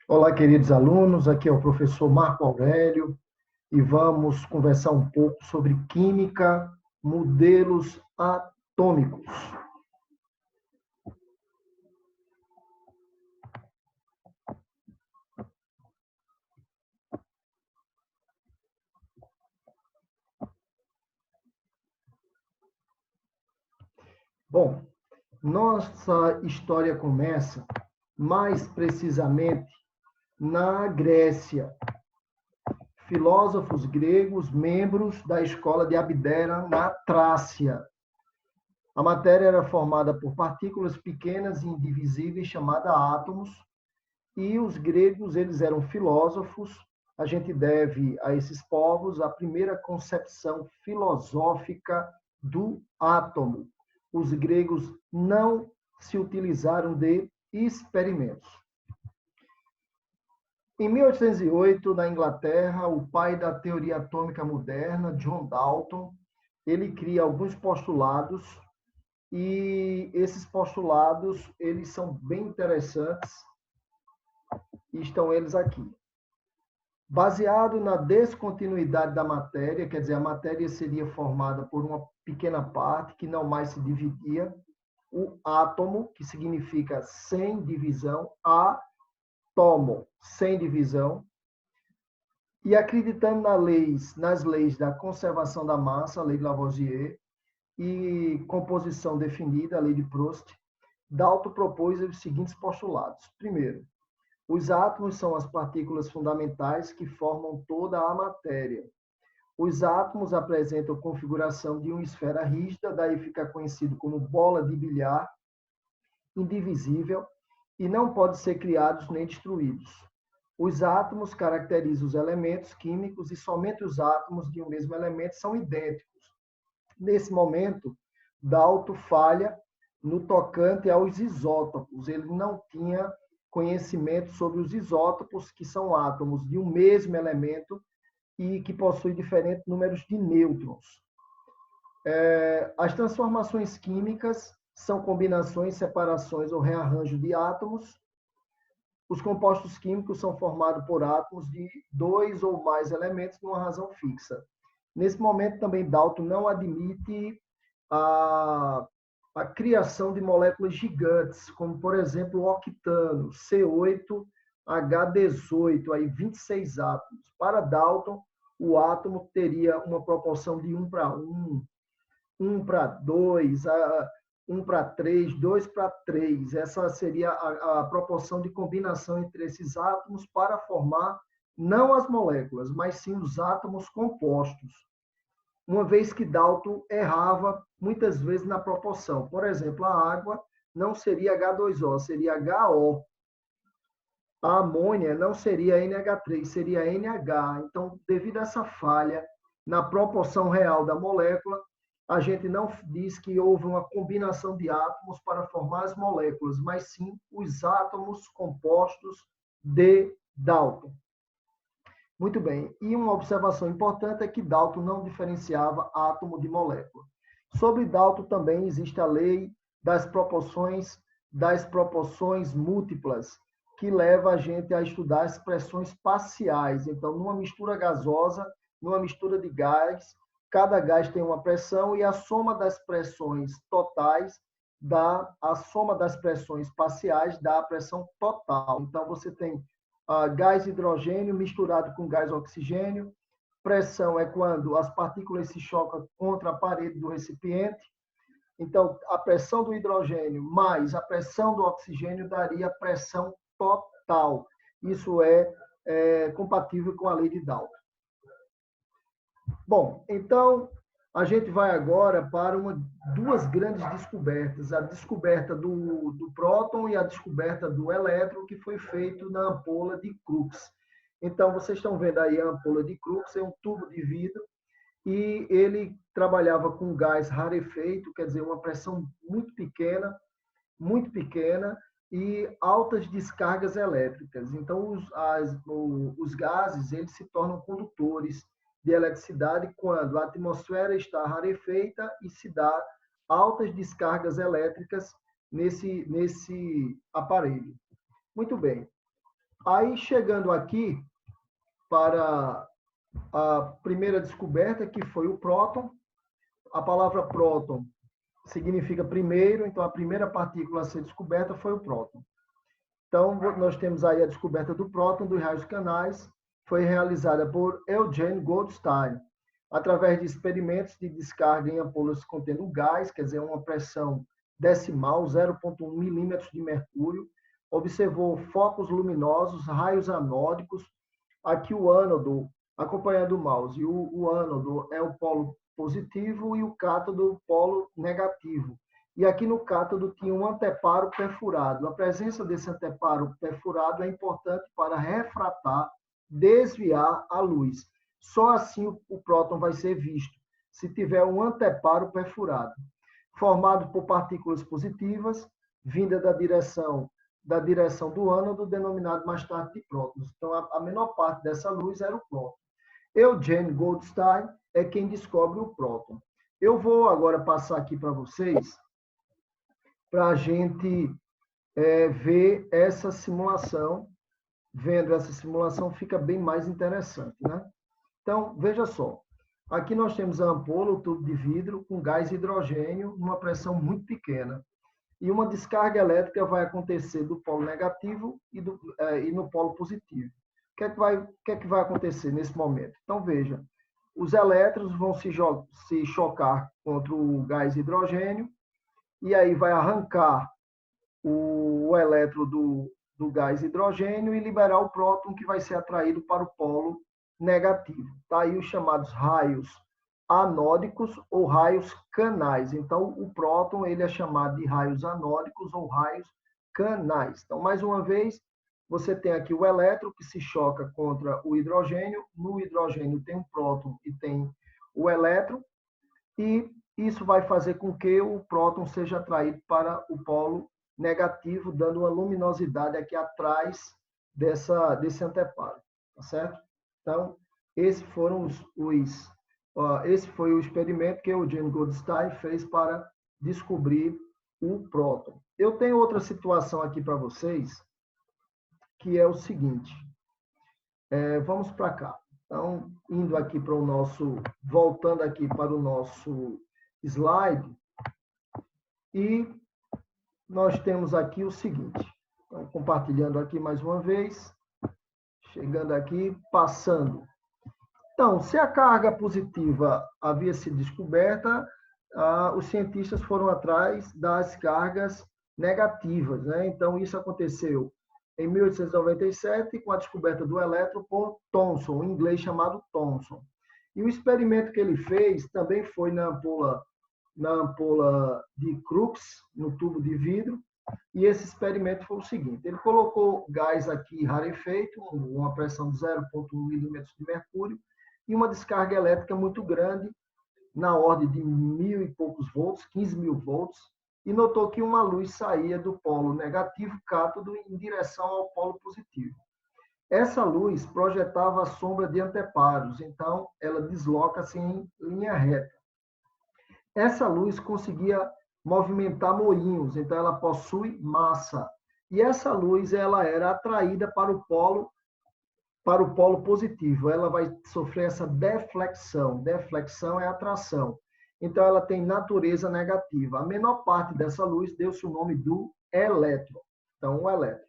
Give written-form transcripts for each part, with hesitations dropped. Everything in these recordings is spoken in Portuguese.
Olá, queridos alunos, aqui é o professor Marco Aurélio e vamos conversar um pouco sobre química, modelos atômicos. Bom, nossa história começa mais precisamente na Grécia. Filósofos gregos, membros da escola de Abdera, na Trácia. A matéria era formada por partículas pequenas e indivisíveis chamadas átomos, e os gregos, eles eram filósofos. A gente deve a esses povos a primeira concepção filosófica do átomo. Os gregos não se utilizaram de experimentos. Em 1808, na Inglaterra, o pai da teoria atômica moderna, John Dalton, ele cria alguns postulados, e esses postulados, eles são bem interessantes, e estão eles aqui. Baseado na descontinuidade da matéria, quer dizer, a matéria seria formada por uma pequena parte que não mais se dividia, o átomo, que significa sem divisão, átomo, sem divisão, e acreditando nas leis da conservação da massa, a lei de Lavoisier, e composição definida, a lei de Proust, Dalton propôs os seguintes postulados. Primeiro, os átomos são as partículas fundamentais que formam toda a matéria. Os átomos apresentam a configuração de uma esfera rígida, daí fica conhecido como bola de bilhar, indivisível, e não podem ser criados nem destruídos. Os átomos caracterizam os elementos químicos e somente os átomos de um mesmo elemento são idênticos. Nesse momento, Dalton falha no tocante aos isótopos. Ele não tinha conhecimento sobre os isótopos, que são átomos de um mesmo elemento e que possuem diferentes números de nêutrons. As transformações químicas são combinações, separações ou rearranjo de átomos. Os compostos químicos são formados por átomos de dois ou mais elementos numa razão fixa. Nesse momento, também, Dalton não admite a criação de moléculas gigantes, como, por exemplo, o octano, C8H18, aí 26 átomos. Para Dalton, o átomo teria uma proporção de 1 para 1, 1 para 2, 1 para 3, 2 para 3. Essa seria a proporção de combinação entre esses átomos para formar não as moléculas, mas sim os átomos compostos. Uma vez que Dalton errava muitas vezes na proporção. Por exemplo, a água não seria H2O, seria HO. A amônia não seria NH3, seria NH. Então, devido a essa falha na proporção real da molécula, a gente não diz que houve uma combinação de átomos para formar as moléculas, mas sim os átomos compostos de Dalton. Muito bem. E uma observação importante é que Dalton não diferenciava átomo de molécula. Sobre Dalton também existe a lei das proporções múltiplas, que leva a gente a estudar as pressões parciais. Então, numa mistura gasosa, numa mistura de gás, cada gás tem uma pressão e a soma das pressões totais dá a soma das pressões parciais dá a pressão total. Então, você tem gás hidrogênio misturado com gás oxigênio. Pressão é quando as partículas se chocam contra a parede do recipiente. Então, a pressão do hidrogênio mais a pressão do oxigênio daria pressão total. Isso é compatível com a lei de Dalton. Bom, então, a gente vai agora para duas grandes descobertas. A descoberta do próton e a descoberta do elétron, que foi feito na ampola de Crookes. Então, vocês estão vendo aí a ampola de Crookes, é um tubo de vidro, e ele trabalhava com gás rarefeito, quer dizer, uma pressão muito pequena, e altas descargas elétricas. Então, os gases eles se tornam condutores de eletricidade quando a atmosfera está rarefeita e se dá altas descargas elétricas nesse aparelho. Muito bem. Aí, chegando aqui para a primeira descoberta, que foi o próton. A palavra próton significa primeiro, então a primeira partícula a ser descoberta foi o próton. Então, nós temos aí a descoberta do próton, dos raios canais, foi realizada por Eugene Goldstein, através de experimentos de descarga em ampolas contendo gás, quer dizer, uma pressão decimal, 0,1 milímetros de mercúrio, observou focos luminosos, raios anódicos, aqui o ânodo, acompanhando o mouse, o ânodo é o polo positivo e o cátodo o polo negativo. E aqui no cátodo tinha um anteparo perfurado. A presença desse anteparo perfurado é importante para refratar, desviar a luz. Só assim o próton vai ser visto, se tiver um anteparo perfurado, formado por partículas positivas, vinda da direção do ânodo, denominado mais tarde de prótons. Então, a menor parte dessa luz era o próton. Eugene Goldstein é quem descobre o próton. Eu vou agora passar aqui para vocês, para a gente ver essa simulação. Vendo essa simulação, fica bem mais interessante, né? Então, veja só. Aqui nós temos a ampola, o tubo de vidro, com gás hidrogênio, numa pressão muito pequena. E uma descarga elétrica vai acontecer do polo negativo e no polo positivo. O que é que vai acontecer nesse momento? Então, veja, os elétrons vão se chocar contra o gás hidrogênio, e aí vai arrancar o elétron do gás hidrogênio e liberar o próton, que vai ser atraído para o polo negativo. Tá aí os chamados raios anódicos ou raios canais. Então, o próton ele é chamado de raios anódicos ou raios canais. Então, mais uma vez, você tem aqui o elétron que se choca contra o hidrogênio. No hidrogênio tem um próton e tem o elétron, e isso vai fazer com que o próton seja atraído para o polo negativo, dando uma luminosidade aqui atrás desse anteparo, tá certo? Então, esse foi o experimento que o Eugene Goldstein fez para descobrir o próton. Eu tenho outra situação aqui para vocês, que é o seguinte. Vamos para cá. Então, indo aqui para o nosso, voltando aqui para o nosso slide, e nós temos aqui o seguinte. Então, compartilhando aqui mais uma vez, chegando aqui, passando. Então, se a carga positiva havia sido descoberta, os cientistas foram atrás das cargas negativas, né? Então, isso aconteceu em 1897, com a descoberta do elétron por Thomson, em inglês chamado Thomson. E o experimento que ele fez também foi na ampola de Crookes, no tubo de vidro, e esse experimento foi o seguinte: ele colocou gás aqui rarefeito, uma pressão de 0,1 milímetros de mercúrio, e uma descarga elétrica muito grande, na ordem de 1.000 e poucos volts, 15.000 volts, e notou que uma luz saía do polo negativo cátodo em direção ao polo positivo. Essa luz projetava a sombra de anteparos, então ela desloca-se em linha reta. Essa luz conseguia movimentar moinhos, então ela possui massa. E essa luz ela era atraída para o polo positivo. Ela vai sofrer essa deflexão. Deflexão é atração. Então ela tem natureza negativa. A menor parte dessa luz deu-se o nome do elétron. Então, o elétron.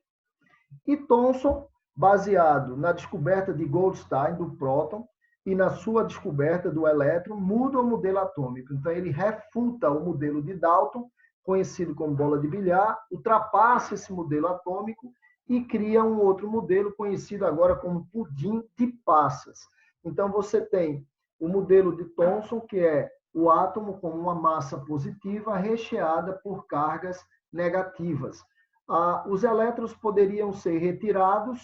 E Thomson, baseado na descoberta de Goldstein do próton e na sua descoberta do elétron, muda o modelo atômico. Então, ele refuta o modelo de Dalton, conhecido como bola de bilhar, ultrapassa esse modelo atômico e cria um outro modelo conhecido agora como pudim de passas. Então, você tem o modelo de Thomson, que é o átomo com uma massa positiva recheada por cargas negativas. Os elétrons poderiam ser retirados,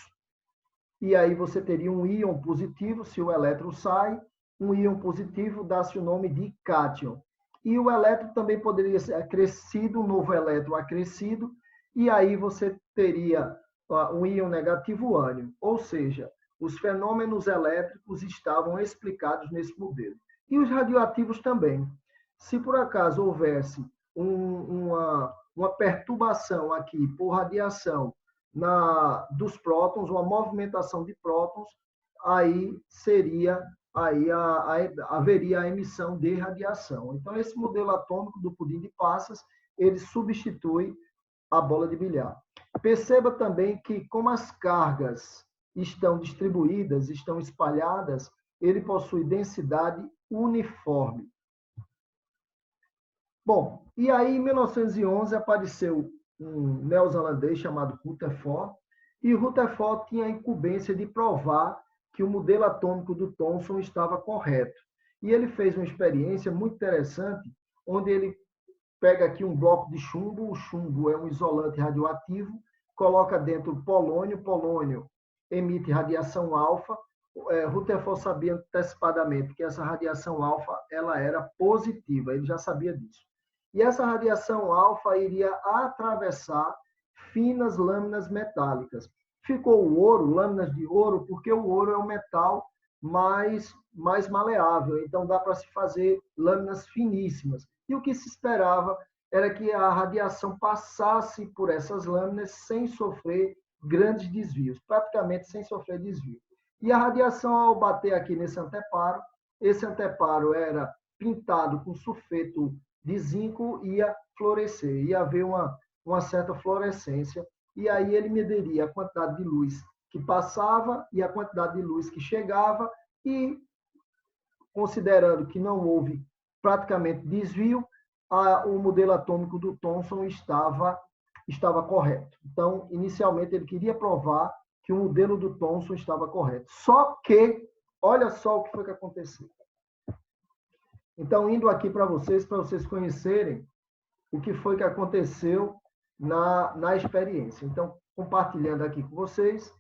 e aí você teria um íon positivo. Se o elétron sai, um íon positivo dá-se o nome de cátion. E o elétron também poderia ser acrescido, um novo elétron acrescido, e aí você teria um íon negativo ânion. Ou seja, os fenômenos elétricos estavam explicados nesse modelo. E os radioativos também. Se por acaso houvesse uma perturbação aqui por radiação dos prótons, uma movimentação de prótons, aí haveria a emissão de radiação. Então, esse modelo atômico do pudim de passas, ele substitui a bola de bilhar. Perceba também que, como as cargas estão distribuídas, estão espalhadas, ele possui densidade uniforme. Bom, e aí em 1911 apareceu um neozelandês chamado Rutherford, e Rutherford tinha a incumbência de provar que o modelo atômico do Thomson estava correto. E ele fez uma experiência muito interessante, onde ele pega aqui um bloco de chumbo, o chumbo é um isolante radioativo, coloca dentro polônio, polônio emite radiação alfa. Rutherford sabia antecipadamente que essa radiação alfa ela era positiva, ele já sabia disso. E essa radiação alfa iria atravessar finas lâminas metálicas. Ficou o ouro, lâminas de ouro, porque o ouro é um metal mais maleável, então dá para se fazer lâminas finíssimas. E o que se esperava era que a radiação passasse por essas lâminas sem sofrer grandes desvios, praticamente sem sofrer desvio. E a radiação, ao bater aqui nesse anteparo, esse anteparo era pintado com sulfeto de zinco, ia florescer, ia haver uma certa fluorescência, e aí ele mediria a quantidade de luz que passava e a quantidade de luz que chegava, e considerando que não houve praticamente desvio, o modelo atômico do Thomson estava correto. Então, inicialmente, ele queria provar que o modelo do Thomson estava correto. Só que, olha só o que foi que aconteceu. Então, indo aqui para vocês conhecerem o que foi que aconteceu na experiência. Então, compartilhando aqui com vocês,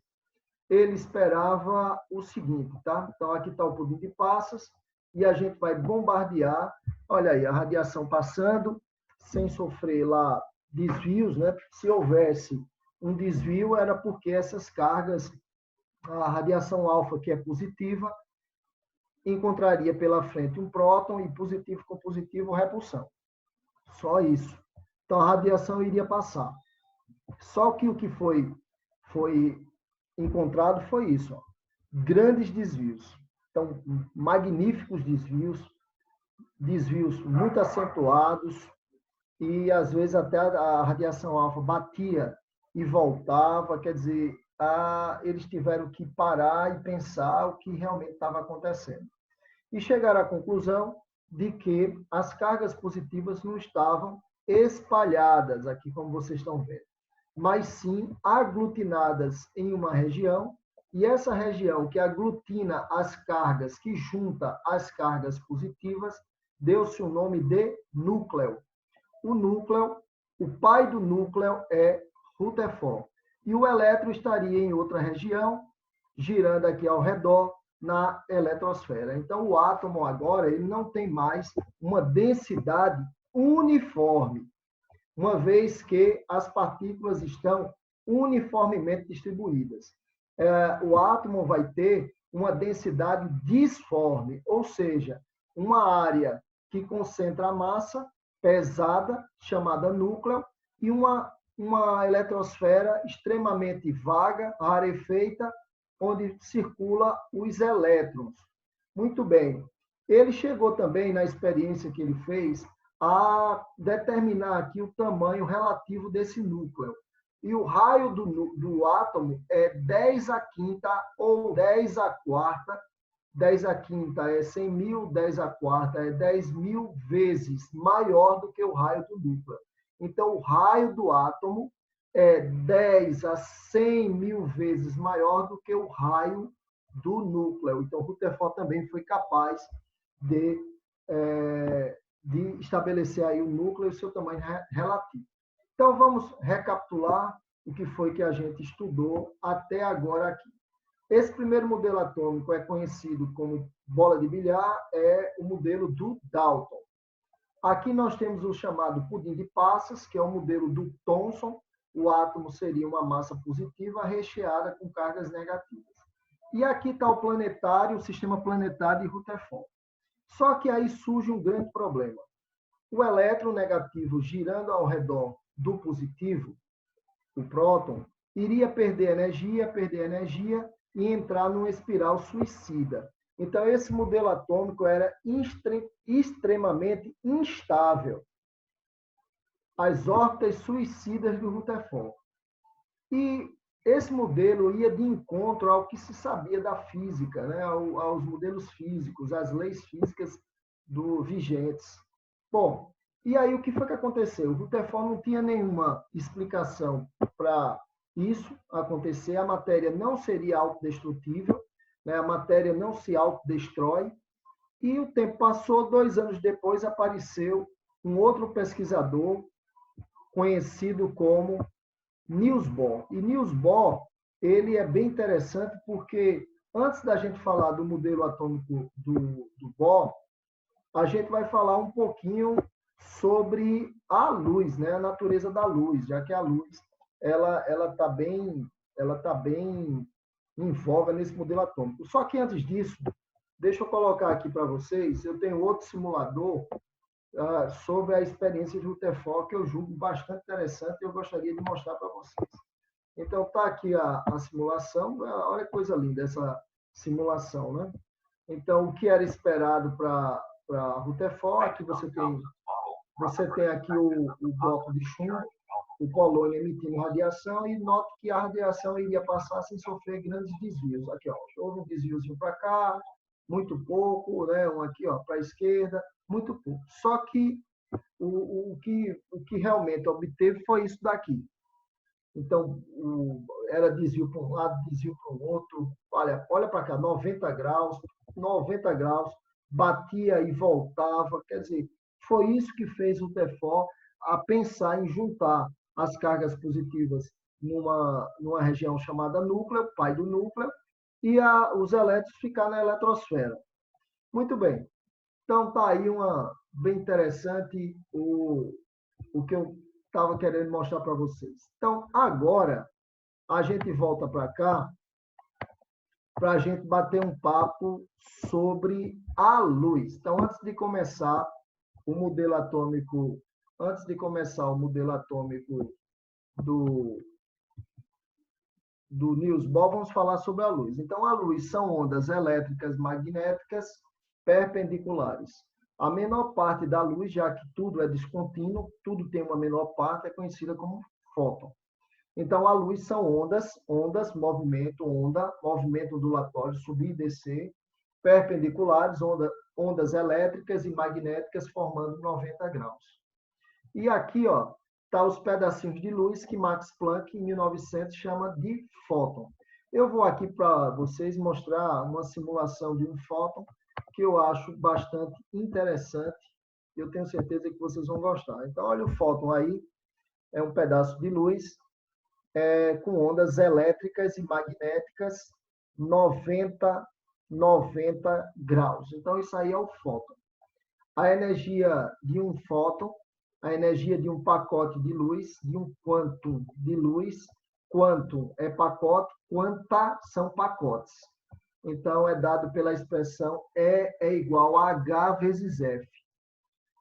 ele esperava o seguinte, tá? Então, aqui está o pudim de passas, e a gente vai bombardear, olha aí, a radiação passando, sem sofrer lá desvios, né? Se houvesse um desvio, era porque essas cargas, a radiação alfa, que é positiva, encontraria pela frente um próton, e positivo com positivo, repulsão. Só isso. Então, a radiação iria passar. Só que o que foi encontrado foi isso, ó, grandes desvios. Então, magníficos desvios muito acentuados, e às vezes até a radiação alfa batia e voltava, quer dizer, eles tiveram que parar e pensar o que realmente estava acontecendo. E chegaram à conclusão de que as cargas positivas não estavam espalhadas, aqui como vocês estão vendo, mas sim aglutinadas em uma região, e essa região que aglutina as cargas, que junta as cargas positivas, deu-se o nome de núcleo. O núcleo, o pai do núcleo é Rutherford. E o elétron estaria em outra região, girando aqui ao redor, na eletrosfera. Então, o átomo agora ele não tem mais uma densidade uniforme, uma vez que as partículas estão uniformemente distribuídas. O átomo vai ter uma densidade disforme, ou seja, uma área que concentra a massa pesada, chamada núcleo, e uma eletrosfera extremamente vaga, rarefeita, onde circula os elétrons. Muito bem. Ele chegou também, na experiência que ele fez, a determinar aqui o tamanho relativo desse núcleo. E o raio do átomo é 10 à quinta ou 10 à quarta. 10 à quinta é 100 mil, 10 à quarta é 10 mil vezes maior do que o raio do núcleo. Então, o raio do átomo é 10 a 100 mil vezes maior do que o raio do núcleo. Então, Rutherford também foi capaz de estabelecer aí o núcleo e o seu tamanho relativo. Então, vamos recapitular o que foi que a gente estudou até agora aqui. Esse primeiro modelo atômico é conhecido como bola de bilhar, é o modelo do Dalton. Aqui nós temos o chamado pudim de passas, que é o modelo do Thomson. O átomo seria uma massa positiva recheada com cargas negativas. E aqui está o planetário, o sistema planetário de Rutherford. Só que aí surge um grande problema. O elétron negativo girando ao redor do positivo, o próton, iria perder energia e entrar numa espiral suicida. Então, esse modelo atômico era extremamente instável. As órbitas suicidas do Rutherford. E esse modelo ia de encontro ao que se sabia da física, né? Aos modelos físicos, às leis físicas vigentes. Bom, e aí o que foi que aconteceu? O Rutherford não tinha nenhuma explicação para isso acontecer, a matéria não seria autodestrutível, né? A matéria não se autodestrói, e o tempo passou, 2 anos depois apareceu um outro pesquisador, conhecido como Niels Bohr. E Niels Bohr, ele é bem interessante porque, antes da gente falar do modelo atômico do Bohr, a gente vai falar um pouquinho sobre a luz, né? A natureza da luz, já que a luz ela está bem em voga nesse modelo atômico. Só que antes disso, deixa eu colocar aqui para vocês, eu tenho outro simulador sobre a experiência de Rutherford que eu julgo bastante interessante e eu gostaria de mostrar para vocês. Então, está aqui a simulação. Olha que coisa linda essa simulação, né? Então, o que era esperado para Rutherford, aqui você tem aqui o bloco de chumbo, o polônio emitindo radiação, e note que a radiação iria passar sem sofrer grandes desvios. Aqui, ó, houve um desviozinho para cá, muito pouco, né? Um aqui para a esquerda, muito pouco. Só que o que realmente obteve foi isso daqui. Então, era desvio para um lado, desvio para o outro. Olha para cá, 90 graus, batia e voltava. Quer dizer, foi isso que fez o Rutherford a pensar em juntar as cargas positivas numa região chamada núcleo, pai do núcleo, e os elétrons ficar na eletrosfera. Muito bem. Então, está aí bem interessante o que eu estava querendo mostrar para vocês. Então, agora, a gente volta para cá para a gente bater um papo sobre a luz. Então, antes de começar o modelo atômico do Niels Bohr, vamos falar sobre a luz. Então, a luz são ondas elétricas magnéticas perpendiculares. A menor parte da luz, já que tudo é descontínuo, tudo tem uma menor parte, é conhecida como fóton. Então, a luz são ondas, movimento ondulatório, subir e descer, perpendiculares, ondas elétricas e magnéticas formando 90 graus. E aqui, ó, tá os pedacinhos de luz que Max Planck, em 1900, chama de fóton. Eu vou aqui para vocês mostrar uma simulação de um fóton que eu acho bastante interessante. Eu tenho certeza que vocês vão gostar. Então, olha o fóton aí, é um pedaço de luz com ondas elétricas e magnéticas 90 graus. Então, isso aí é o fóton. A energia de um fóton, a energia de um pacote de luz, de um quantum de luz. Quantum é pacote, quanta são pacotes. Então, é dado pela expressão E é igual a H vezes F,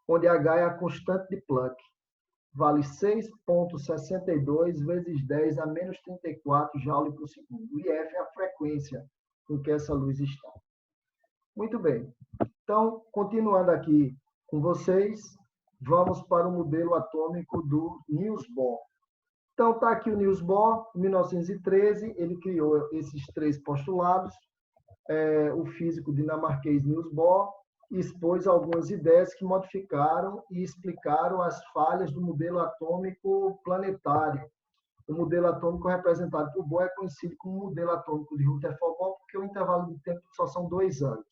onde H é a constante de Planck. Vale 6,62 vezes 10 a menos 34 joules por segundo. E F é a frequência com que essa luz está. Muito bem. Então, continuando aqui com vocês, vamos para o modelo atômico do Niels Bohr. Então, está aqui o Niels Bohr, em 1913, ele criou esses 3 postulados. O físico dinamarquês Niels Bohr expôs algumas ideias que modificaram e explicaram as falhas do modelo atômico planetário. O modelo atômico representado por Bohr é conhecido como modelo atômico de Rutherford-Bohr porque o intervalo de tempo só são 2 anos,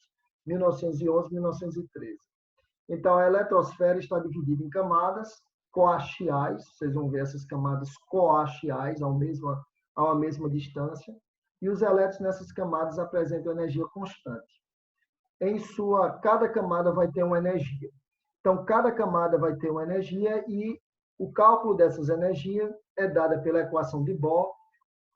1911 e 1913. Então, a eletrosfera está dividida em camadas coaxiais, vocês vão ver essas camadas coaxiais a uma mesma distância, e os elétrons nessas camadas apresentam energia constante. Cada camada vai ter uma energia. Então, cada camada vai ter uma energia e o cálculo dessas energias é dada pela equação de Bohr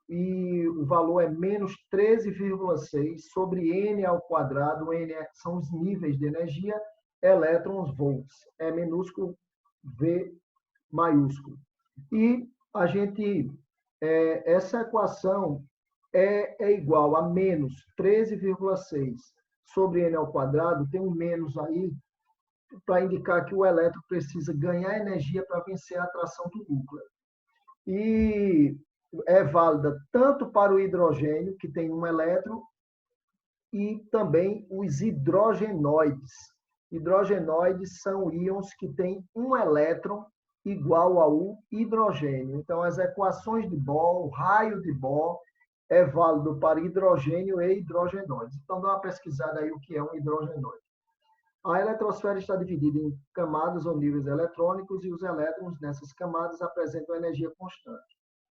e o valor é menos 13,6 sobre N ao quadrado. N são os níveis de energia, elétrons, volts. E minúsculo, V maiúsculo. E a gente essa equação é igual a menos 13,6 sobre n ao quadrado, tem um menos aí, para indicar que o elétron precisa ganhar energia para vencer a atração do núcleo. E é válida tanto para o hidrogênio, que tem um elétron, e também os hidrogenoides. Hidrogenoides são íons que têm um elétron igual ao hidrogênio. Então, as equações de Bohr, o raio de Bohr, é válido para hidrogênio e hidrogenoides. Então, dá uma pesquisada aí o que é um hidrogenoide. A eletrosfera está dividida em camadas ou níveis eletrônicos e os elétrons nessas camadas apresentam energia constante.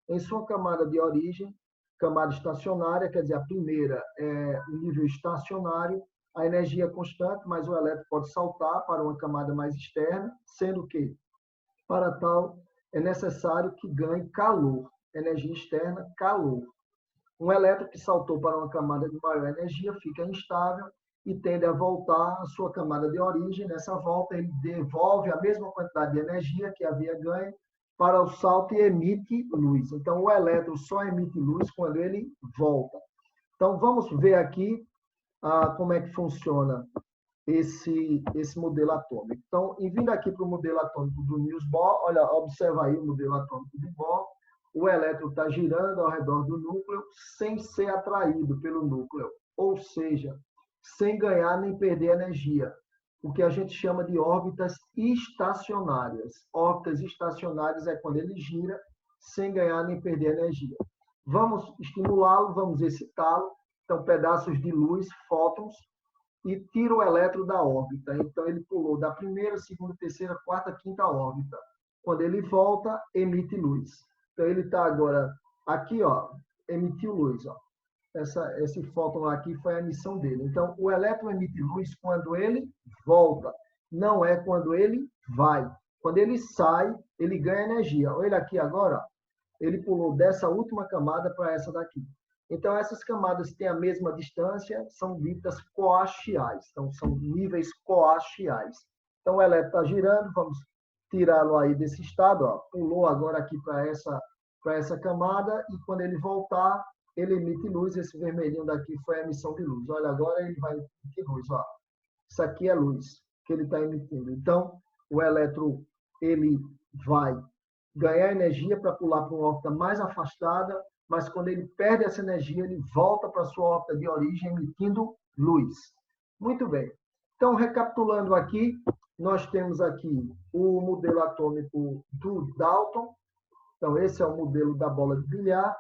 Em sua camada de origem, camada estacionária, quer dizer, a primeira é o nível estacionário, a energia é constante, mas o elétron pode saltar para uma camada mais externa, sendo que, para tal, é necessário que ganhe calor. Energia externa, calor. Um elétron que saltou para uma camada de maior energia fica instável e tende a voltar à sua camada de origem. Nessa volta, ele devolve a mesma quantidade de energia que havia ganho para o salto e emite luz. Então, o elétron só emite luz quando ele volta. Então, vamos ver aqui como é que funciona esse modelo atômico. Então, em vindo aqui para o modelo atômico do Niels Bohr, olha, observa aí o modelo atômico de Bohr. O elétron está girando ao redor do núcleo sem ser atraído pelo núcleo, ou seja, sem ganhar nem perder energia, o que a gente chama de órbitas estacionárias. Órbitas estacionárias é quando ele gira sem ganhar nem perder energia. Vamos estimulá-lo, vamos excitá-lo. Então, pedaços de luz, fótons, e tira o elétron da órbita. Então, ele pulou da primeira, segunda, terceira, quarta, quinta órbita. Quando ele volta, emite luz. Então, ele está agora aqui, ó, emitiu luz. Ó. Esse fóton aqui foi a emissão dele. Então, o elétron emite luz quando ele volta, não é quando ele vai. Quando ele sai, ele ganha energia. Olha ele aqui agora, ó, ele pulou dessa última camada para essa daqui. Então, essas camadas têm a mesma distância, são ditas coaxiais. Então, são níveis coaxiais. Então, o elétron está girando, vamos tirá-lo aí desse estado, ó, pulou agora aqui para essa camada, e quando ele voltar, ele emite luz. Esse vermelhinho daqui foi a emissão de luz. Olha, agora ele vai emitir luz. Ó. Isso aqui é luz que ele está emitindo. Então, o elétron ele vai ganhar energia para pular para uma órbita mais afastada, mas quando ele perde essa energia, ele volta para a sua órbita de origem emitindo luz. Muito bem. Então, recapitulando aqui, nós temos aqui o modelo atômico do Dalton. Então, esse é o modelo da bola de bilhar.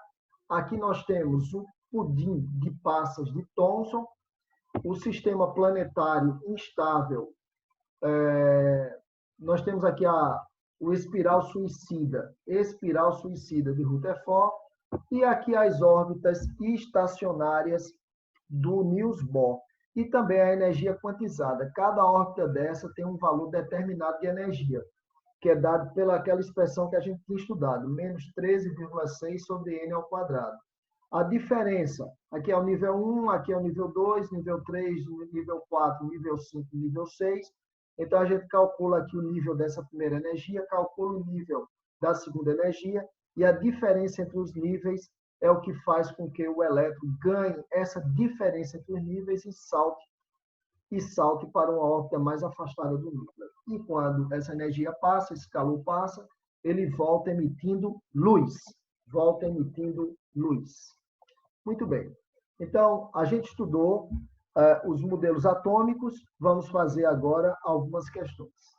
Aqui nós temos o pudim de passas de Thomson, o sistema planetário instável. Nós temos aqui o espiral suicida de Rutherford, e aqui as órbitas estacionárias do Niels Bohr. E também a energia quantizada. Cada órbita dessa tem um valor determinado de energia, que é dado pelaquela expressão que a gente tinha estudado, menos 13,6 sobre n ao quadrado. A diferença, aqui é o nível 1, aqui é o nível 2, nível 3, nível 4, nível 5, nível 6. Então, a gente calcula aqui o nível dessa primeira energia, calcula o nível da segunda energia, e a diferença entre os níveis é o que faz com que o elétron ganhe essa diferença entre os níveis e salte para uma órbita mais afastada do núcleo. E quando essa energia passa, esse calor passa, ele volta emitindo luz. Volta emitindo luz. Muito bem. Então, a gente estudou os modelos atômicos. Vamos fazer agora algumas questões.